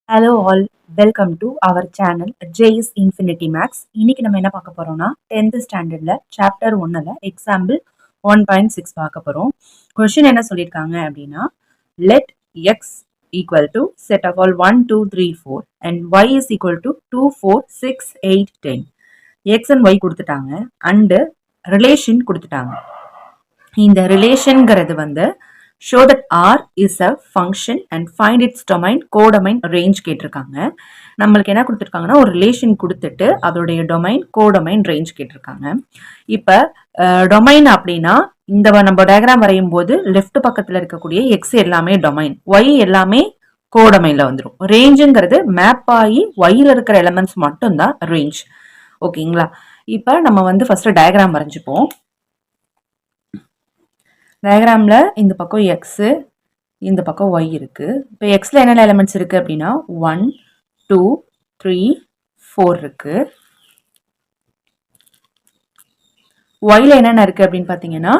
Hello all, welcome to our channel JS Infinity Maths. இன்னைக்கு நம்ம என்ன பார்க்க போறோம்னா 10th ஸ்டாண்டர்ட்ல சாப்டர் 1ல எக்ஸாம்பிள் 1.6 பார்க்க போறோம். கொஸ்டின் என்ன சொல்லியிருக்காங்க அப்படின்னா, let X equal to set of all 1 2 3 4 and Y is equal to 2 4 6 8 10. X and Y கொடுத்துட்டாங்க அண்டு ரிலேஷன் கொடுத்துட்டாங்க. இந்த ரிலேஷன்ங்கிறது வந்து show that R is a function and find its domain, codomain, range கேட்டிருக்காங்க. நம்மளுக்கு என்ன கொடுத்துருக்காங்கன்னா ஒரு ரிலேஷன் கொடுத்துட்டு அதோடைய டொமைன், கோடொமைன், ரேஞ்ச் கேட்டிருக்காங்க. இப்போ டொமைன் அப்படின்னா இந்த நம்ம டயக்ராம் வரையும் போது லெஃப்ட் பக்கத்தில் இருக்கக்கூடிய எக்ஸ் எல்லாமே டொமைன், ஒய் எல்லாமே கோடொமைன்ல வந்துடும். ரேஞ்சுங்கிறது மேப் ஆகி ஒய்ல இருக்கிற எலமெண்ட்ஸ் மட்டும்தான் ரேஞ்ச். ஓகேங்களா? இப்போ நம்ம வந்து ஃபர்ஸ்ட் டயக்ராம் வரைஞ்சிப்போம். டயக்ராமில் இந்த பக்கம் எக்ஸு, இந்த பக்கம் ஒய் இருக்குது. இப்போ எக்ஸில் என்னென்ன எலிமெண்ட்ஸ் இருக்குது அப்படின்னா 1 2 3 4 இருக்குது. ஒயில் என்னென்ன இருக்குது அப்படின்னு பார்த்தீங்கன்னா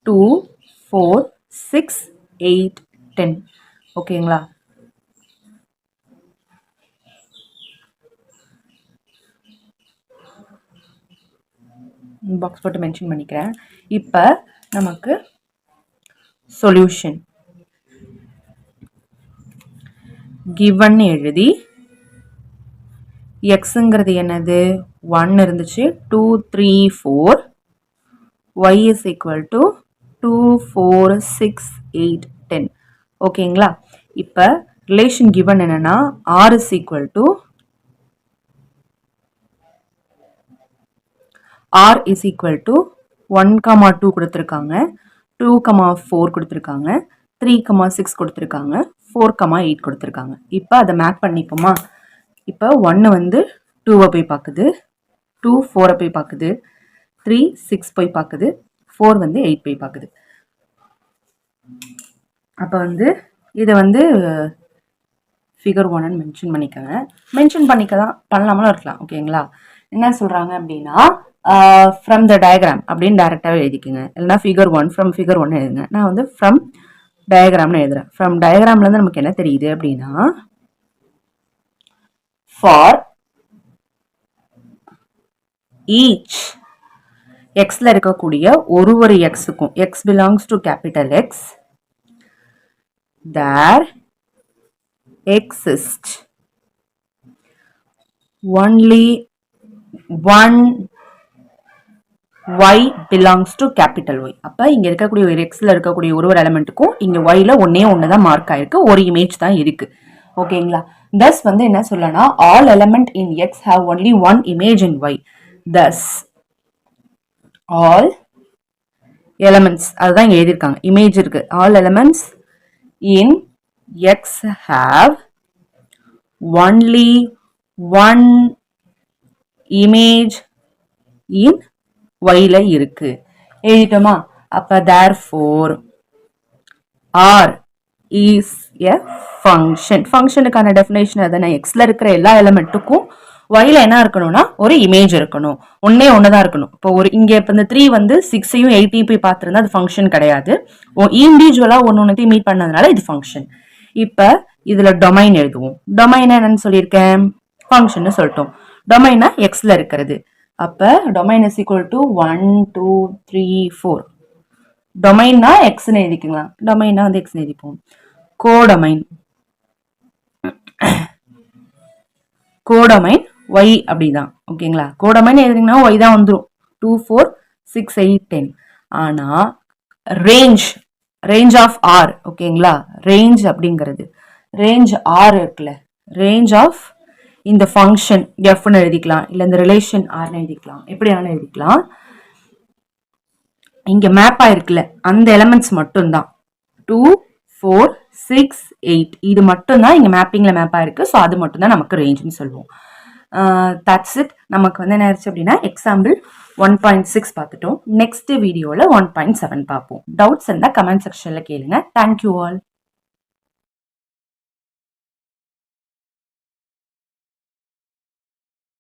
2 4 6 8 10. ஓகேங்களா? பாக்ஸ் போட்டு மென்ஷன் பண்ணிக்கிறேன். இப்போ நமக்கு சொல்யூஷன் given எழுதி எக்ஸுங்கிறது என்னது 1 இருந்துச்சு, 2 3 4, y is equal to 2 4 6 8 10. ஓகேங்களா? இப்போ ரிலேஷன் given என்னன்னா r is equal to r is equal to 1, 2 கொடுத்துருக்காங்க, 2, 4 கொடுத்துருக்காங்க, 3, 6 கொடுத்துருக்காங்க, 4, 8 கொடுத்துருக்காங்க. இப்போ அதை மேப் பண்ணிப்போமா? இப்போ 1 வந்து 2 போய் பார்க்குது, 2 4 போய் பார்க்குது, 3 6 போய் பார்க்குது, 4 வந்து 8 போய் பார்க்குது. அப்போ வந்து இதை வந்து ஃபிகர் 1 மென்ஷன் பண்ணிக்கோங்க. மென்ஷன் பண்ணலாமலும் இருக்கலாம். ஓகேங்களா? என்ன சொல்கிறாங்க அப்படின்னா ஃப்ரம் த டயக்ராம் அப்படின்னு டைரெக்டாகவே எழுதிக்குங்க. இல்லைனா ஃபிகர் 1 ஃப்ரம் ஃபிகர் 1 எழுதுங்க. நான் வந்து ஃப்ரம் டயக்ராம்னு எழுதுறேன். ஃப்ரம் டயக்ராம்லேருந்து நமக்கு என்ன தெரியுது அப்படின்னா, ஃபார் ஈச் எக்ஸில் இருக்கக்கூடிய ஒரு எக்ஸுக்கும், X belongs to capital X, there exist only one y belongs to capital Y. அப்போ இங்கே இருக்கக்கூடிய ஒரு எக்ஸில் இருக்கக்கூடிய ஒரு எலமெண்ட்டுக்கும் இங்கே ஒய்ல ஒன்று தான் மார்க் ஆயிருக்கு, ஒரு இமேஜ் தான் இருக்கு. ஓகேங்களா? தஸ் வந்து என்ன சொல்லனா, all element in X have only one image in Y. Thus all elements, அதுதான் இங்கே எழுதியிருக்காங்க, இமேஜ் இருக்கு. All elements in X have only one image in ஒய்ல இருக்கு. எழுதிட்டோமா? அப்ப therefore R is a function. ஃபங்க்ஷனுக்கான டெஃபினேஷன் அதானே, எக்ஸ்ல இருக்கிற எல்லா எலிமெண்ட்டுக்கும் ஒய்ல என்ன இருக்கணும்னா ஒரு இமேஜ் இருக்கணும், ஒண்ணுதான் இருக்கணும். இப்போ ஒரு இங்க இப்ப இந்த 3 வந்து 6ஐயும் 8ஐயும் போய் பார்த்திருந்தா அது ஃபங்க்ஷன் கிடையாது. இண்டிவிஜுவலா ஒன்னொன்னையும் மீட் பண்ணதுனால இது ஃபங்க்ஷன். இப்ப இதுல டொமைன் எழுதுவோம். டொமைன் என்னன்னு சொல்லியிருக்கேன், ஃபங்க்ஷன் சொல்லிட்டோம். டொமைனா எக்ஸ்ல இருக்கிறது. அப்ப டொமைன் இஸ் ஈக்குவல் டு 1 2 3 4. டொமைன்னா எக்ஸ்ன்னு எழுதிக்கலாம், டொமைனா வந்து எக்ஸ் எழுதிப்போம். கோடொமைன், கோடொமைன் ஒய் அப்படிதான். ஓகேங்களா? கோடொமைன் எழுதிங்கன்னா ஒய் தான் வந்துடும், 2 4 6 8 10. ஆனா ரேஞ்ச் ஆஃப் ஆர், ஓகேங்களா? ரேஞ்ச் அப்படிங்கிறது, ரேஞ்ச் ஆர் இருக்குல்ல, ரேஞ்ச் ஆஃப் இந்த ஃபங்க்ஷன் எஃப்னு எழுதிக்கலாம், இல்லை இந்த ரிலேஷன் ஆர்னு எழுதிக்கலாம், எப்படி ஆனாலும் எழுதிக்கலாம். இங்க மேப் ஆயிருக்குல்ல அந்த எலமெண்ட்ஸ் மட்டும்தான் 2 4 6 8, இது மட்டும்தான் இங்க மேப்பிங்ல மேப் ஆயிருக்கு. ஸோ அது மட்டும்தான் நமக்கு ரேஞ்சுன்னு சொல்லுவோம். That's it. நமக்கு வந்து என்ன ஆயிடுச்சு அப்படின்னா எக்ஸாம்பிள் 1.6 பார்த்துட்டோம். நெக்ஸ்ட் வீடியோவில் 1.7 பார்ப்போம். டவுட்ஸ் இருந்தால் கமெண்ட் செக்ஷன்ல கேளுங்க. Thank you all.